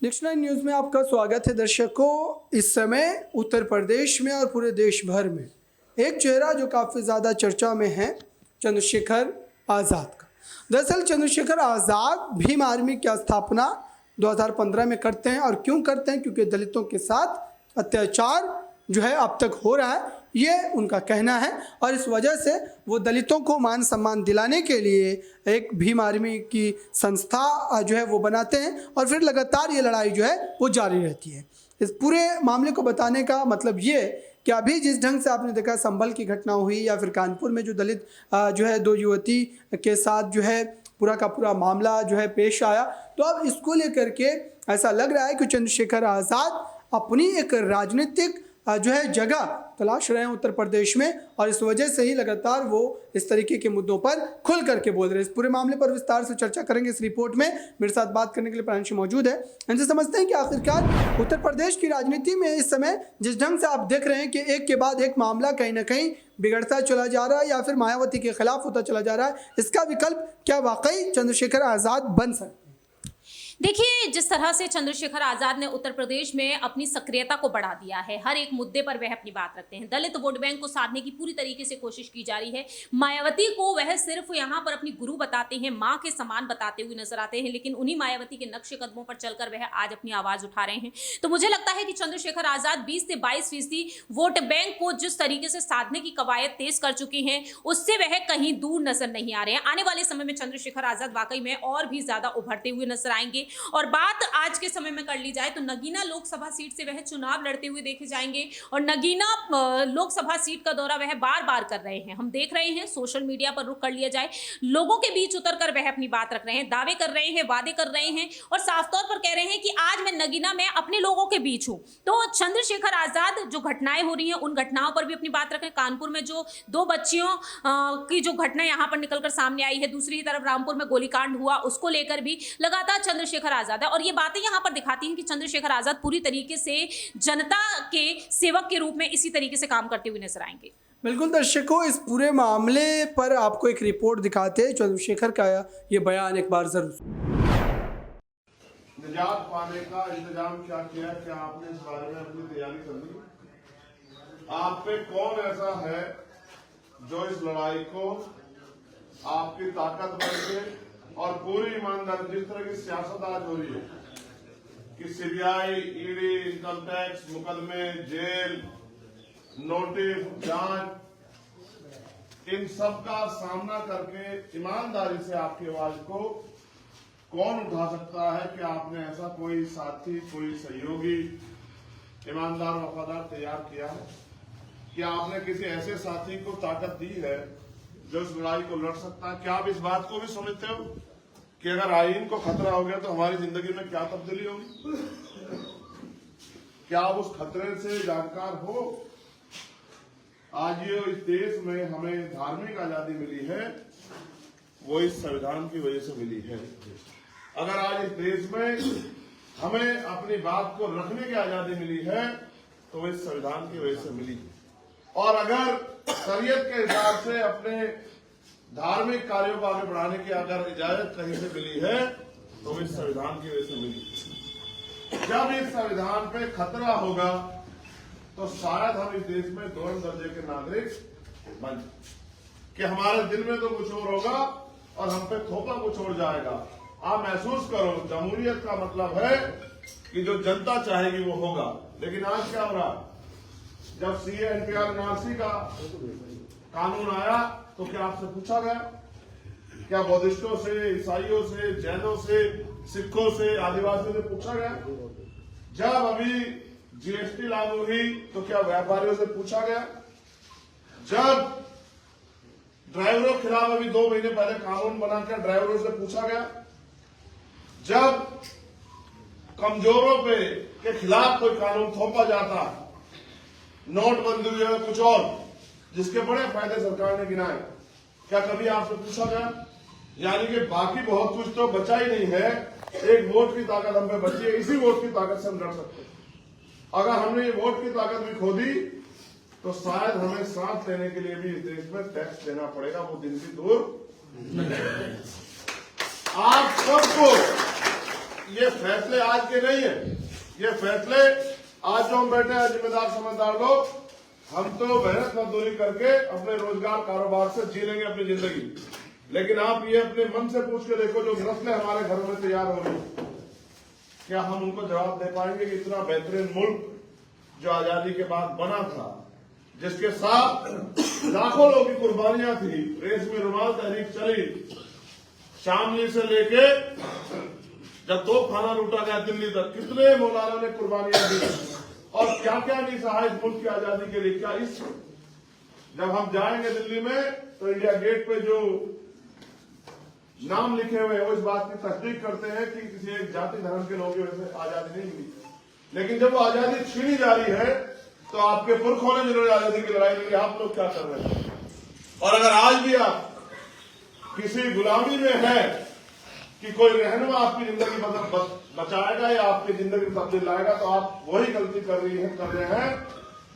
Next 9 news में आपका स्वागत है दर्शकों। इस समय उत्तर प्रदेश में और पूरे देश भर में एक चेहरा जो काफ़ी ज़्यादा चर्चा में है, चंद्रशेखर आज़ाद का। दरअसल चंद्रशेखर आज़ाद भीम आर्मी की स्थापना 2015 में करते हैं। और क्यों करते हैं? क्योंकि दलितों के साथ अत्याचार जो है अब तक हो रहा है, ये उनका कहना है। और इस वजह से वो दलितों को मान सम्मान दिलाने के लिए एक भीम आर्मी की संस्था जो है वो बनाते हैं और फिर लगातार ये लड़ाई जो है वो जारी रहती है। इस पूरे मामले को बताने का मतलब ये कि अभी जिस ढंग से आपने देखा संभल की घटना हुई या फिर कानपुर में जो दलित जो है 2 युवती के साथ जो है पूरा का पूरा मामला जो है पेश आया, तो अब इसको लेकर के ऐसा लग रहा है कि चंद्रशेखर आज़ाद अपनी एक राजनीतिक जो है जगह तलाश रहे हैं उत्तर प्रदेश में। और इस वजह से ही लगातार वो इस तरीके के मुद्दों पर खुल करके बोल रहे हैं। इस पूरे मामले पर विस्तार से चर्चा करेंगे इस रिपोर्ट में। मेरे साथ बात करने के लिए प्रांशु मौजूद है। इनसे समझते हैं कि आखिरकार उत्तर प्रदेश की राजनीति में इस समय जिस ढंग से आप देख रहे हैं कि एक के बाद एक मामला कहीं ना कहीं बिगड़ता चला जा रहा है या फिर मायावती के खिलाफ होता चला जा रहा है, इसका विकल्प क्या वाकई चंद्रशेखर आज़ाद बन सकते हैं? देखिए, जिस तरह से चंद्रशेखर आजाद ने उत्तर प्रदेश में अपनी सक्रियता को बढ़ा दिया है, हर एक मुद्दे पर वह अपनी बात रखते हैं। दलित वोट बैंक को साधने की पूरी तरीके से कोशिश की जा रही है। मायावती को वह सिर्फ यहाँ पर अपनी गुरु बताते हैं, माँ के समान बताते हुए नजर आते हैं, लेकिन उन्हीं मायावती के नक्शे कदमों पर चलकर वह आज अपनी आवाज उठा रहे हैं। तो मुझे लगता है कि चंद्रशेखर आजाद 20 से 22% वोट बैंक को जिस तरीके से साधने की कवायद तेज कर चुके हैं, उससे वह कहीं दूर नजर नहीं आ रहे हैं। आने वाले समय में चंद्रशेखर आजाद वाकई में और भी ज्यादा उभरते हुए नजर आएंगे। और बात आज के समय में कर ली जाए तो नगीना लोकसभा सीट से वह चुनाव लड़ते हुए देखे जाएंगे। और नगीना लोकसभा सीट का दौरा वह बार बार कर रहे हैं, हम देख रहे हैं। सोशल मीडिया पर रुख कर लिया जाए, लोगों के बीच उतरकर वह अपनी बात रख रहे हैं, दावे कर रहे हैं, वादे कर रहे हैं और साफ तौर पर कह रहे हैं कि आज मैं नगीना में अपने लोगों के बीच हूं। तो चंद्रशेखर आजाद जो घटनाएं हो रही हैं उन घटनाओं पर भी अपनी बात रख रहे हैं। कानपुर में जो 2 बच्चियों की जो घटना यहां पर निकलकर सामने आई है, दूसरी तरफ रामपुर में गोलीकांड हुआ, उसको लेकर भी लगातार चंद्रशेखर आजाद है। और ये बातें यहां पर दिखाती हैं कि चंद्रशेखर आजाद पूरी तरीके से जनता के सेवक के रूप में इसी तरीके से काम करते हुए नजर आएंगे। बिल्कुल दर्शकों, इस पूरे मामले पर आपको एक रिपोर्ट दिखाते हैं। चंद्रशेखर का ये बयान एक बार जरूर। निजात पाने का इंतजाम क्या किया? क्या आपने इस बारे में अपनी तैयारी कर ली? आप पे कौन ऐसा है जो इस लड़ाई को आपकी ताकत बन के और पूरी ईमानदारी, जिस तरह की सियासत आज हो रही है कि सीबीआई, ईडी, इनकम टैक्स, मुकदमे, जेल, नोटिस, जांच, इन सब का सामना करके ईमानदारी से आपकी आवाज को कौन उठा सकता है? कि आपने ऐसा कोई साथी, कोई सहयोगी, ईमानदार, वफादार तैयार किया है? कि आपने किसी ऐसे साथी को ताकत दी है जो इस लड़ाई को लड़ सकता है? क्या आप इस बात को भी समझते हो कि अगर आईन को खतरा हो गया तो हमारी जिंदगी में क्या तब्दीली होगी? क्या आप उस खतरे से जानकार हो? आज ये इस देश में हमें धार्मिक आजादी मिली है, वो इस संविधान की वजह से मिली है। अगर आज इस देश में हमें अपनी बात को रखने की आजादी मिली है तो वो इस संविधान की वजह से मिली है। और अगर शरीयत के हिसाब से अपने धार्मिक कार्यों को आगे बढ़ाने की अगर इजाजत कहीं से मिली है तो इस संविधान की वजह से मिली। जब इस संविधान पे खतरा होगा तो शायद हम इस देश में 2 दर्जे के नागरिक बन कि हमारे दिल में तो कुछ और होगा और हम पे थोपा कुछ और जाएगा। आप महसूस करो, जमहूरियत का मतलब है कि जो जनता चाहेगी वो होगा। लेकिन आज क्या हो रहा? जब सीए एनपीआर एनआरसी का कानून आया तो क्या आपसे पूछा गया? क्या बौद्धिस्टों से, ईसाइयों से, जैनों से, सिखों से, आदिवासियों से पूछा गया? जब अभी जीएसटी लागू हुई तो क्या व्यापारियों से पूछा गया? जब ड्राइवरों के खिलाफ अभी 2 महीने पहले कानून बनाकर ड्राइवरों से पूछा गया? जब कमजोरों पे के खिलाफ कोई कानून थोपा जाता, नोटबंदी हुई है, कुछ और जिसके बड़े फायदे सरकार ने गिनाए, क्या कभी आपसे पूछा गया? यानी कि बाकी बहुत कुछ तो बचा ही नहीं है, एक वोट की ताकत हम पे बची है। इसी वोट की ताकत से हम लड़ सकते हैं। अगर हमने ये वोट की ताकत भी खो दी तो शायद हमें सांस लेने के लिए भी इस देश में टैक्स देना पड़ेगा। वो दिन भी दूर नहीं। आप सबको ये फैसले आज के नहीं है, ये फैसले आज जो हम बैठे हैं जिम्मेदार समझदार लोग, हम तो मेहनत मजदूरी करके अपने रोजगार कारोबार से जी लेंगे अपनी जिंदगी। लेकिन आप ये अपने मन से पूछ के देखो, जो नस्लें हमारे घरों में तैयार हो रही, क्या हम उनको जवाब दे पाएंगे कि इतना बेहतरीन मुल्क जो आजादी के बाद बना था, जिसके साथ लाखों लोगों की कुर्बानियां थी, रेशमी रुमाल तहरीक चली, शामली से लेके जब तो खाना लूटा गया दिल्ली तक, कितने मौलाना ने कुर्बानियां दी और क्या क्या नहीं सहा इस मुल्क की आजादी के लिए। क्या इस जब हम जाएंगे दिल्ली में तो इंडिया गेट पे जो नाम लिखे हुए हैं वो इस बात की तस्दीक करते हैं कि किसी एक जाति धर्म के लोगों की वजह से आजादी नहीं मिली। लेकिन जब वो आजादी छीनी जा रही है तो आपके पुरखों ने जिन्होंने आजादी की लड़ाई लड़ी, आप लोग क्या कर रहे हैं? और अगर आज भी आप किसी गुलामी में है कि कोई रहनुमा आपकी जिंदगी बचाएगा या आपकी जिंदगी तब्दील लाएगा, तो आप वही गलती कर रहे हैं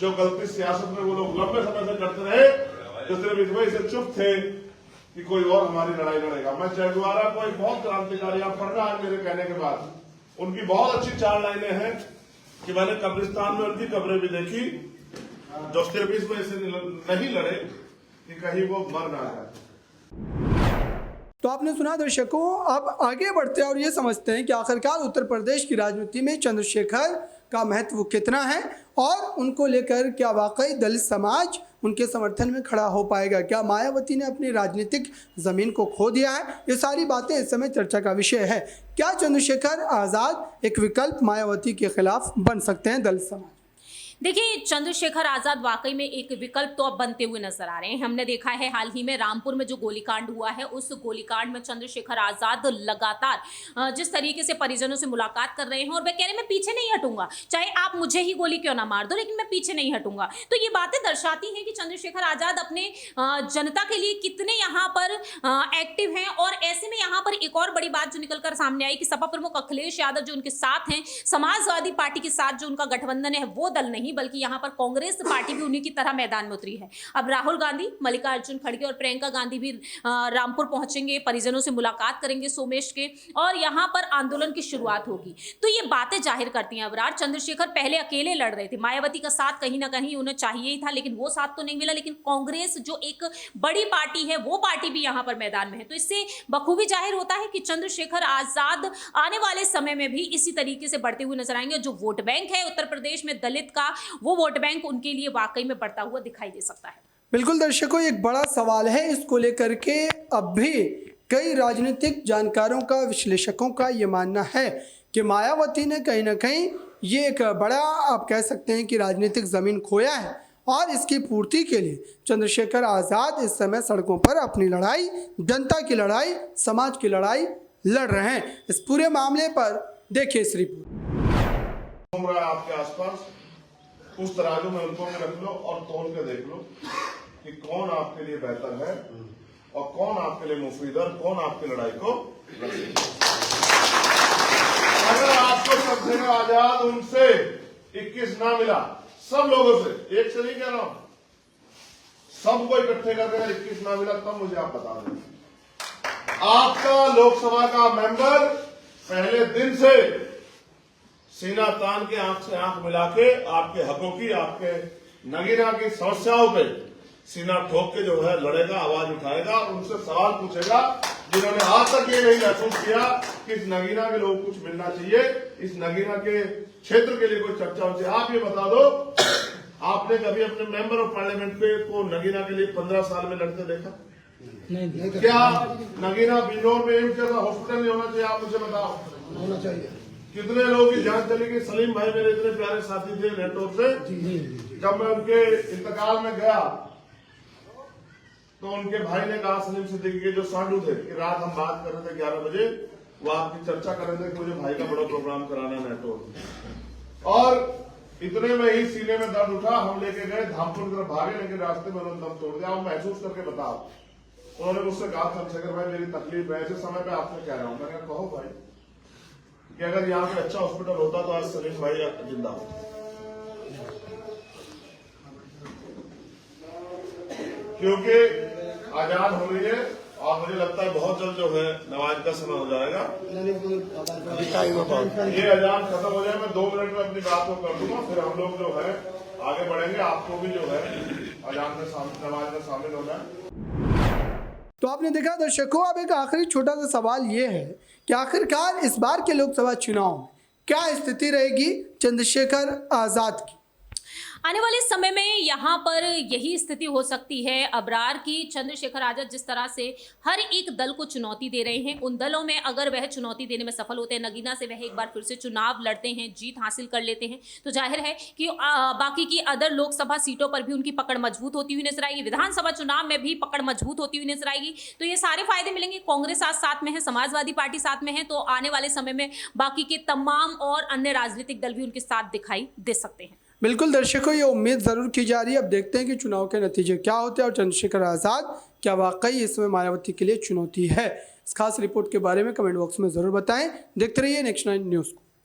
जो गलती सियासत में वो लोग लंबे समय से करते रहे, जो सिर्फ इस वजह से चुप थे कि कोई और हमारी लड़ाई लड़ेगा। मैं चे गुवेरा को एक बहुत क्रांतिकारी, आप पढ़ना है मेरे कहने के बाद, उनकी बहुत अच्छी 4 लाइनें हैं कि मैंने कब्रिस्तान में उनकी कब्रें भी देखी, जो सिर्फ इस वजह से नहीं लड़े कि कहीं वो मर ना जाए। तो आपने सुना दर्शकों, अब आगे बढ़ते हैं और ये समझते हैं कि आखिरकार उत्तर प्रदेश की राजनीति में चंद्रशेखर का महत्व कितना है और उनको लेकर क्या वाकई दलित समाज उनके समर्थन में खड़ा हो पाएगा। क्या मायावती ने अपनी राजनीतिक ज़मीन को खो दिया है? ये सारी बातें इस समय चर्चा का विषय है। क्या चंद्रशेखर आज़ाद एक विकल्प मायावती के खिलाफ बन सकते हैं दलित समाज? देखिए, चंद्रशेखर आजाद वाकई में एक विकल्प तो अब बनते हुए नजर आ रहे हैं। हमने देखा है हाल ही में रामपुर में जो गोलीकांड हुआ है, उस गोलीकांड में चंद्रशेखर आजाद लगातार जिस तरीके से परिजनों से मुलाकात कर रहे हैं और वे कह रहे हैं मैं पीछे नहीं हटूंगा, चाहे आप मुझे ही गोली क्यों ना मार दो, लेकिन मैं पीछे नहीं हटूंगा। तो ये बातें दर्शाती हैं कि चंद्रशेखर आजाद अपने जनता के लिए कितने यहाँ पर एक्टिव हैं। और ऐसे में यहाँ पर एक और बड़ी बात जो निकलकर सामने आई कि सपा प्रमुख अखिलेश यादव जो उनके साथ हैं, समाजवादी पार्टी के साथ जो उनका गठबंधन है, वो दल नहीं बल्कि यहां पर कांग्रेस पार्टी भी उन्हीं की तरह मैदान में उतरी है। अब राहुल गांधी, मल्लिकार्जुन खड़गे और प्रियंका गांधी भी रामपुर पहुंचेंगे, परिजनों से मुलाकात करेंगे सोमेश के, और यहां पर आंदोलन की शुरुआत होगी। तो ये बातें जाहिर करती हैं अबरार, चंद्रशेखर पहले अकेले लड़ रहे थे, मायावती का साथ कहीं ना कहीं उन्हें चाहिए ही था, लेकिन वो साथ तो नहीं मिला। लेकिन कांग्रेस जो एक बड़ी पार्टी है, वो पार्टी भी यहां पर मैदान में है। तो इससे बखूबी जाहिर होता है कि चंद्रशेखर आजाद आने वाले समय में भी इसी तरीके से बढ़ते हुए नजर आएंगे। जो वोट बैंक है उत्तर प्रदेश में दलित का, वो वोट बैंक उनके लिए वाकई में बढ़ता हुआ दिखाई दे सकता है। बिल्कुल दर्शकों, एक बड़ा सवाल है इसको लेकर के। अब भी कई राजनीतिक जानकारों का, विश्लेषकों का ये मानना है कि मायावती ने कहीं ना कहीं ये एक बड़ा, आप कह सकते हैं कि राजनीतिक ज़मीन खोया है और इसकी पूर्ति के लिए चंद्रशेखर आज़ाद इस समय सड़कों पर अपनी लड़ाई, जनता की लड़ाई, समाज की लड़ाई लड़ रहे हैं। इस पूरे मामले पर देखिए इस रिपोर्ट। घूम रहा है आपके आसपास, उस तराजू में उनको भी रख लो और तोल के देख लो कि कौन आपके लिए बेहतर है और कौन आपके लिए मुफीद है, कौन आपकी लड़ाई को अगर आपको चंद्रशेखर आजाद उनसे 21 ना मिला, सब लोगों से, एक से नहीं कह रहा हूं, सबको इकट्ठे करके 21 ना मिला, तब मुझे आप बता दें। आपका लोकसभा का मेंबर पहले दिन से सीना तान के आंख से आंख मिला के आपके हकों की, आपके नगीना की समस्याओं पे सीना ठोक के जो है लड़ेगा, आवाज उठाएगा, उनसे सवाल पूछेगा जिन्होंने आज तक ये नहीं महसूस किया कि इस नगीना के लोग कुछ मिलना चाहिए, इस नगीना के क्षेत्र के लिए कोई चर्चा होनी चाहिए। आप ये बता दो, आपने कभी अपने मेंबर ऑफ पार्लियामेंट पे को नगीना के लिए 15 साल में लड़ते देखा? नहीं। क्या नगीना बिजनौर में एम्स जैसा हॉस्पिटल नहीं होना चाहिए? आप मुझे बताओ। होना चाहिए। कितने लोगों की जान चली गई। सलीम भाई मेरे इतने प्यारे साथी थे नेटवर्क से, जब मैं उनके इंतकाल में गया तो उनके भाई ने कहा, सलीम सिद्दीकी के जो सांडू थे, कि रात हम बात कर रहे थे 11 बजे, वो आपकी चर्चा कर रहे थे कि मुझे भाई का बड़ा प्रोग्राम कराना है नेटवर्क। और इतने में ही सीने में दर्द उठा, हम लेके गए धामपुर की तरफ भागे, लेकिन रास्ते में उन्होंने दम तोड़ दिया। आप महसूस करके बताओ। उन्होंने मुझसे कहा, चंद्रशेखर भाई मेरी तकलीफ है, ऐसे समय पे आपसे कह रहा हूं। मैंने कहा, कहो भाई, कि अगर यहाँ पे अच्छा हॉस्पिटल होता तो आज सलीम भाई जिंदा होता। क्योंकि आजाद हो रही है और मुझे लगता है बहुत जल्द जो है नमाज का समय हो जाएगा। ये अजान खत्म हो जाए, मैं 2 मिनट में अपनी बात को कर दूंगा, फिर हम लोग जो है आगे बढ़ेंगे। आपको भी जो है अजान में नमाज में शामिल होना है। तो आपने देखा दर्शकों, अब एक आखिरी छोटा सा सवाल ये है कि आखिरकार इस बार के लोकसभा चुनाव में क्या स्थिति रहेगी चंद्रशेखर आज़ाद की। आने वाले समय में यहाँ पर यही स्थिति हो सकती है अबरार की। चंद्रशेखर आजाद जिस तरह से हर एक दल को चुनौती दे रहे हैं, उन दलों में अगर वह चुनौती देने में सफल होते हैं, नगीना से वह एक बार फिर से चुनाव लड़ते हैं, जीत हासिल कर लेते हैं, तो जाहिर है कि बाकी की अदर लोकसभा सीटों पर भी उनकी पकड़ मजबूत होती हुई नजर आएगी, विधानसभा चुनाव में भी पकड़ मजबूत होती हुई नजर आएगी। तो ये सारे फायदे मिलेंगे। कांग्रेस आज साथ में है, समाजवादी पार्टी साथ में है, तो आने वाले समय में बाकी के तमाम और अन्य राजनीतिक दल भी उनके साथ दिखाई दे सकते हैं। बिल्कुल दर्शकों, ये उम्मीद ज़रूर की जा रही है। अब देखते हैं कि चुनाव के नतीजे क्या होते हैं और चंद्रशेखर आज़ाद क्या वाकई इस समय मायावती के लिए चुनौती है। इस खास रिपोर्ट के बारे में कमेंट बॉक्स में ज़रूर बताएं। देखते रहिए नेक्स्ट 9 न्यूज़ को।